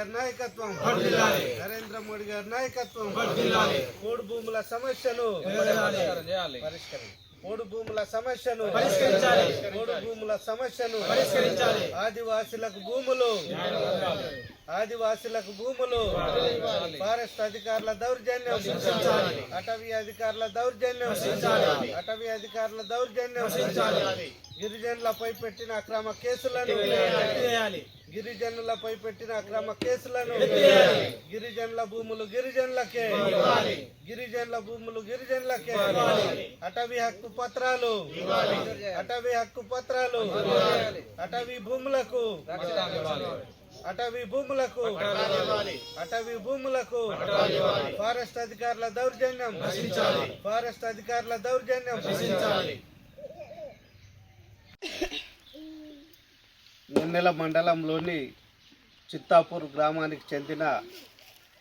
గారి నాయకత్వం, నరేంద్ర మోడీ గారి నాయకత్వం, పోడు భూముల సమస్యను పోడు భూముల సమస్యను ఆదివాసులకు భూములు ఫారెస్ట్ అధికారుల దౌర్జన్యం, అటవీ అధికారుల దౌర్జన్యం, గిరిజనులపై పెట్టిన అక్రమ కేసులను గిరిజనుల భూములు గిరిజనులకే, అటవీ హక్కు పత్రాలు, అటవీ భూములకు ఫారెస్ట్ అధికారుల దౌర్జన్యం, మున్నెల మండలంలోని చిత్తాపూర్ గ్రామానికి చెందిన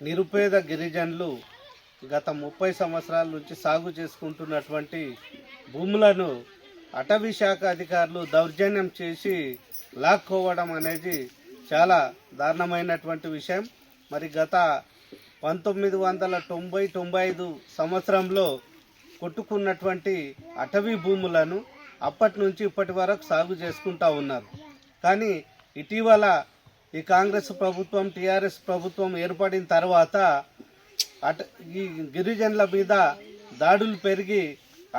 నిరుపేద గిరిజనులు గత 30 సంవత్సరాల నుంచి సాగు చేసుకుంటున్నటువంటి భూములను అటవీ శాఖ అధికారులు దౌర్జన్యం చేసి లాక్కోవడం అనేది చాలా దారుణమైనటువంటి విషయం. మరి గత 1995 సంవత్సరంలో కొట్టుకున్నటువంటి అటవీ భూములను అప్పటి నుంచి ఇప్పటి వరకు సాగు చేసుకుంటూ ఉన్నారు. కానీ ఇటీవల ఈ కాంగ్రెస్ ప్రభుత్వం, టీఆర్ఎస్ ప్రభుత్వం ఏర్పడిన తర్వాత ఈ గిరిజనుల మీద దాడులు పెరిగి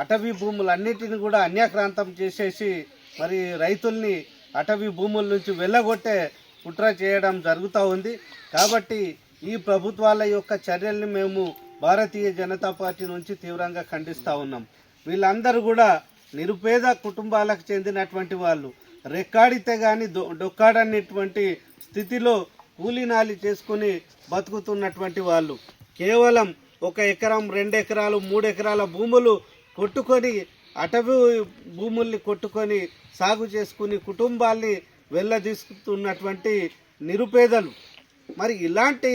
అటవీ భూములన్నిటిని కూడా అన్యాక్రాంతం చేసేసి మరి రైతుల్ని అటవీ భూముల నుంచి వెళ్ళగొట్టే కుట్ర చేయడం జరుగుతూ ఉంది. కాబట్టి ఈ ప్రభుత్వాల యొక్క చర్యల్ని మేము భారతీయ జనతా పార్టీ నుంచి తీవ్రంగా ఖండిస్తూ ఉన్నాం. వీళ్ళందరూ కూడా నిరుపేద కుటుంబాలకు చెందినటువంటి వాళ్ళు, రెక్కాడితే కానీ డొక్కాడనేటువంటి స్థితిలో కూలీనాలి చేసుకుని బతుకుతున్నటువంటి వాళ్ళు, కేవలం 1 ఎకరం 2 ఎకరాలు 3 ఎకరాల భూములు కొట్టుకొని, అటవీ భూముల్ని కొట్టుకొని సాగు చేసుకుని కుటుంబాల్ని వెళ్ళదీసుకుతున్నటువంటి నిరుపేదలు. మరి ఇలాంటి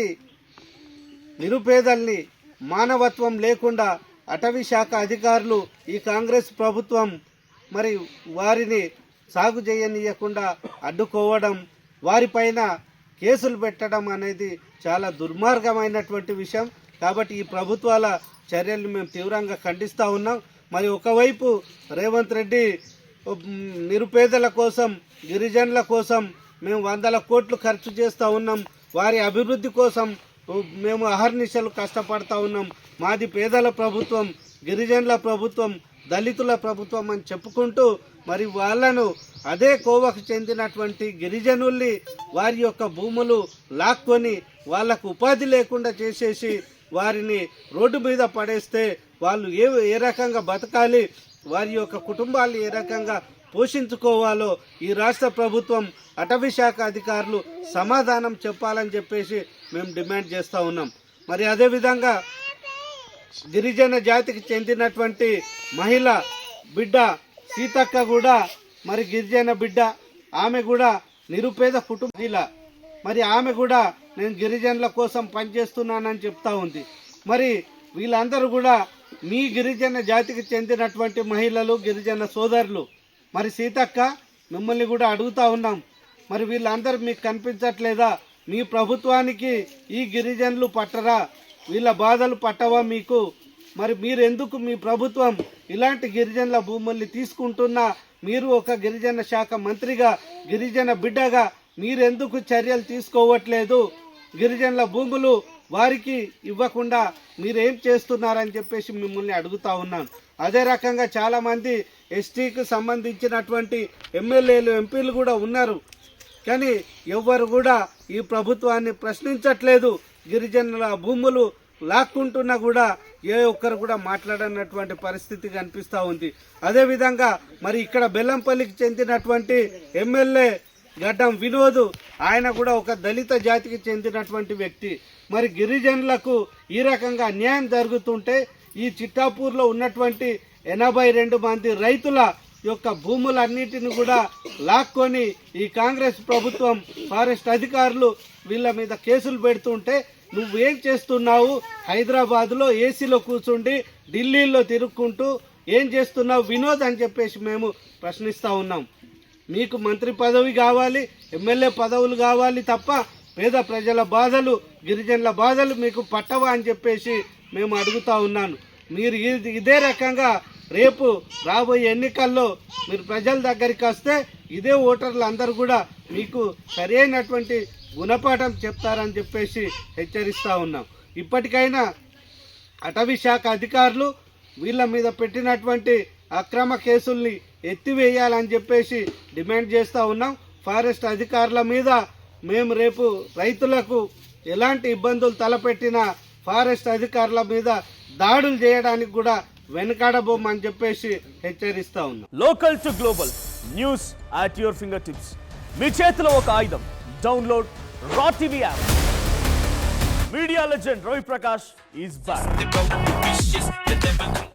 నిరుపేదల్ని మానవత్వం లేకుండా అటవీ శాఖ అధికారులు, ఈ కాంగ్రెస్ ప్రభుత్వం మరి వారిని సాగు చేయనీయకుండా అడ్డుకోవడం, వారిపైన కేసులు పెట్టడం అనేది చాలా దుర్మార్గమైనటువంటి విషయం. కాబట్టి ఈ ప్రభుత్వాల చర్యలను మేము తీవ్రంగా ఖండిస్తూ ఉన్నాం. మరి ఒకవైపు రేవంత్ రెడ్డి నిరుపేదల కోసం, గిరిజనుల కోసం మేము 100 కోట్లు ఖర్చు చేస్తూ ఉన్నాం, వారి అభివృద్ధి కోసం మేము అహర్నిశలు కష్టపడతా ఉన్నాం, మాది పేదల ప్రభుత్వం, గిరిజనుల ప్రభుత్వం, దళితుల ప్రభుత్వం అని చెప్పుకుంటూ మరి వాళ్ళను, అదే కోవకు చెందినటువంటి గిరిజనుల్ని వారి యొక్క భూములు లాక్కొని వాళ్ళకు ఉపాధి లేకుండా చేసేసి వారిని రోడ్డు మీద పడేస్తే వాళ్ళు ఏ రకంగా బతకాలి, వారి యొక్క కుటుంబాలు ఏ రకంగా పోషించుకోవాలో ఈ రాష్ట్ర ప్రభుత్వం, అటవీ శాఖ అధికారులు సమాధానం చెప్పాలని చెప్పేసి మేము డిమాండ్ చేస్తూ ఉన్నాం. మరి అదేవిధంగా గిరిజన జాతికి చెందినటువంటి మహిళ బిడ్డ సీతక్క కూడా మరి గిరిజన బిడ్డ, ఆమె కూడా నిరుపేద కుటుంబీల, మరి ఆమె కూడా నేను గిరిజనుల కోసం పనిచేస్తున్నానని చెప్తా ఉంది. మరి వీళ్ళందరూ కూడా మీ గిరిజన జాతికి చెందినటువంటి మహిళలు, గిరిజన సోదరులు, మరి సీతక్క మిమ్మల్ని కూడా అడుగుతా ఉన్నాం, మరి వీళ్ళందరూ మీకు కనిపించట్లేదా? మీ ప్రభుత్వానికి ఈ గిరిజనులు పట్టరా? వీళ్ళ బాధలు పట్టవా మీకు? మరి మీరెందుకు, మీ ప్రభుత్వం ఇలాంటి గిరిజనుల భూముల్ని తీసుకుంటున్నా, మీరు ఒక గిరిజన శాఖ మంత్రిగా, గిరిజన బిడ్డగా మీరెందుకు చర్యలు తీసుకోవట్లేదు? గిరిజనుల భూములు వారికి ఇవ్వకుండా మీరేం చేస్తున్నారని చెప్పేసి మిమ్మల్ని అడుగుతా ఉన్నాను. అదే రకంగా చాలామంది ఎస్టీకి సంబంధించినటువంటి ఎమ్మెల్యేలు, ఎంపీలు కూడా ఉన్నారు. కానీ ఎవ్వరు కూడా ఈ ప్రభుత్వాన్ని ప్రశ్నించట్లేదు. గిరిజనుల భూములు లాక్కుంటున్నా కూడా ఏ ఒక్కరు కూడా మాట్లాడనటువంటి పరిస్థితి కనిపిస్తూ ఉంది. అదేవిధంగా మరి ఇక్కడ బెల్లంపల్లికి చెందినటువంటి ఎమ్మెల్యే గడ్డం వినోద్, ఆయన కూడా ఒక దళిత జాతికి చెందినటువంటి వ్యక్తి. మరి గిరిజనులకు ఈ రకంగా అన్యాయం జరుగుతుంటే ఈ చిట్టాపూర్లో ఉన్నటువంటి 82 మంది రైతుల యొక్క భూములన్నిటిని కూడా లాక్కొని ఈ కాంగ్రెస్ ప్రభుత్వం, ఫారెస్ట్ అధికారులు వీళ్ళ మీద కేసులు పెడుతుంటే నువ్వేం చేస్తున్నావు? హైదరాబాద్లో ఏసీలో కూర్చుండి ఢిల్లీలో తిరుక్కుంటూ ఏం చేస్తున్నావు వినోద్ అని చెప్పేసి మేము ప్రశ్నిస్తూ ఉన్నాం. మీకు మంత్రి పదవి కావాలి, ఎమ్మెల్యే పదవులు కావాలి తప్ప పేద ప్రజల బాధలు, గిరిజనుల బాధలు మీకు పట్టవా అని చెప్పేసి మేము అడుగుతా ఉన్నాను. మీరు ఇదే రకంగా రేపు రాబోయే ఎన్నికల్లో మీరు ప్రజల దగ్గరికి వస్తే ఇదే ఓటర్లు అందరూ కూడా మీకు సరైనటువంటి గుణపాఠం చెప్తారని చెప్పేసి హెచ్చరిస్తూ ఉన్నాం. ఇప్పటికైనా అటవీ శాఖ అధికారులు వీళ్ళ మీద పెట్టినటువంటి అక్రమ కేసుల్ని ఎత్తివేయాలని చెప్పేసి డిమాండ్ చేస్తూ ఉన్నాం. ఫారెస్ట్ అధికారుల మీద మేము రేపు రైతులకు ఎలాంటి ఇబ్బందులు తలపెట్టినా ఫారెస్ట్ అధికారుల మీద దాడులు చేయడానికి కూడా వెనకాడబోమని చెప్పేసి హెచ్చరిస్తా ఉన్నాం. Local to global news at your finger tips. మీ చేతిలో ఒక ఆయుధం. Download Raa TV app. Media legend Ravi Prakash is back.